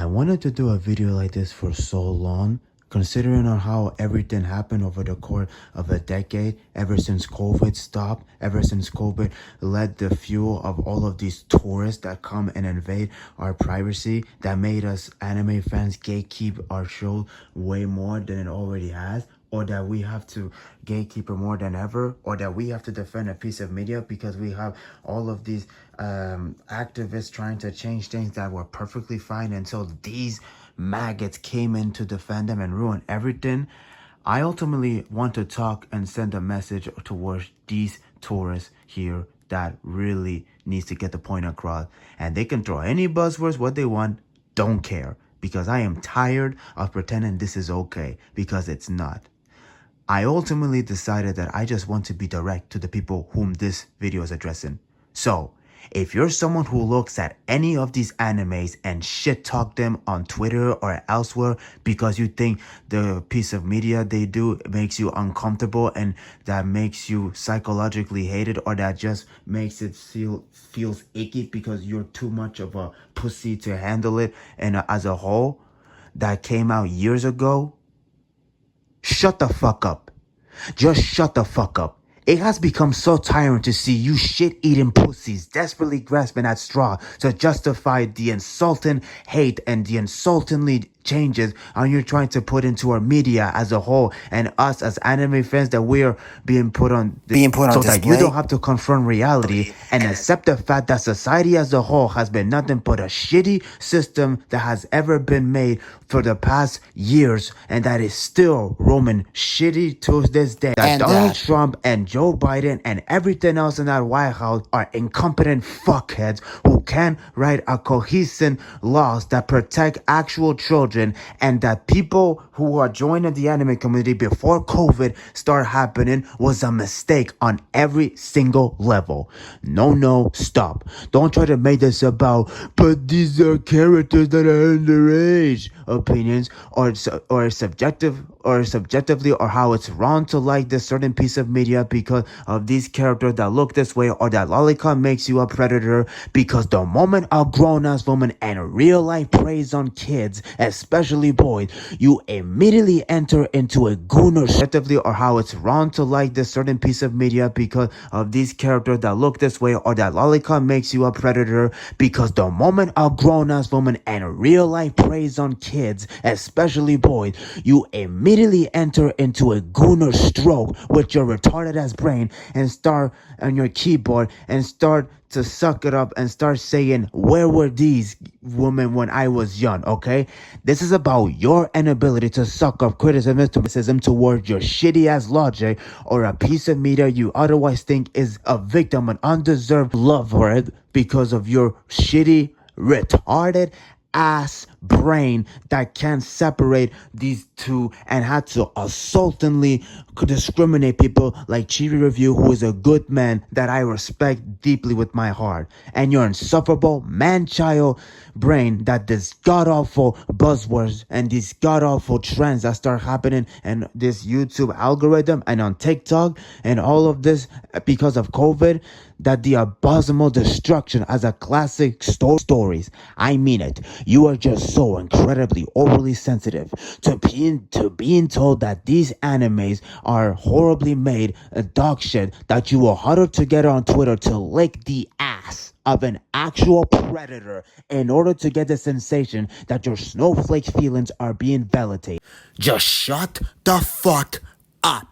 I wanted to do a video like this for so long, considering on how everything happened over the course of a decade, ever since COVID stopped, ever since COVID led the fuel of all of these tourists that come and invade our privacy, that made us anime fans gatekeep our show way more than it already has, or that we have to gatekeep it more than ever, or that we have to defend a piece of media because we have all of these activists trying to change things that were perfectly fine until these maggots came in to defend them and ruin everything. I ultimately want to talk and send a message towards these tourists here that really needs to get the point across. And they can throw any buzzwords what they want, don't care, because I am tired of pretending this is okay, because it's not. I ultimately decided that I just want to be direct to the people whom this video is addressing. So, if you're someone who looks at any of these animes and shit talk them on Twitter or elsewhere because you think the piece of media they do makes you uncomfortable and that makes you psychologically hated, or that just makes it feels icky because you're too much of a pussy to handle it, and as a whole, that came out years ago, shut the fuck up. Just shut the fuck up. It has become so tiring to see you shit-eating pussies desperately grasping at straw to justify the insulting hate and the insultingly changes you're trying to put into our media as a whole, and us as anime fans that we're being put on so that you don't have to confront reality and accept the fact that society as a whole has been nothing but a shitty system that has ever been made for the past years, and that is still roaming shitty to this day. That Donald Trump and Joe Biden and everything else in that White House are incompetent fuckheads who can't write a cohesive laws that protect actual children, and that people who are joining the anime community before COVID start happening was a mistake on every single level. No, stop. Don't try to make this about, but these are characters that are underage opinions, or subjectively, or how it's wrong to like this certain piece of media because of these characters that look this way, or that lolicon makes you a predator. Because the moment a grown-ass woman and real life preys on kids, especially boys, you immediately enter into a gooner subjectively, or how it's wrong to like this certain piece of media because of these characters that look this way, or that lolicon makes you a predator. Because the moment a grown-ass woman and real life preys on kids, especially boys, you immediately enter into a gooner stroke with your retarded ass brain and start on your keyboard and start to suck it up and start saying, where were these women when I was young? Okay, this is about your inability to suck up criticism towards your shitty ass logic, or a piece of media you otherwise think is a victim and undeserved love word because of your shitty, retarded ass brain that can't separate these two and had to assaultingly discriminate people like Chibi Review, who is a good man that I respect deeply with my heart, and your insufferable man-child brain that this god-awful buzzwords and these god-awful trends that start happening and this YouTube algorithm and on TikTok and all of this because of COVID, that the abysmal destruction as a classic stories. I mean it. You are just so incredibly overly sensitive to being told that these animes are horribly made, a dog shit, that you will huddle together on Twitter to lick the ass of an actual predator in order to get the sensation that your snowflake feelings are being validated. Just shut the fuck up.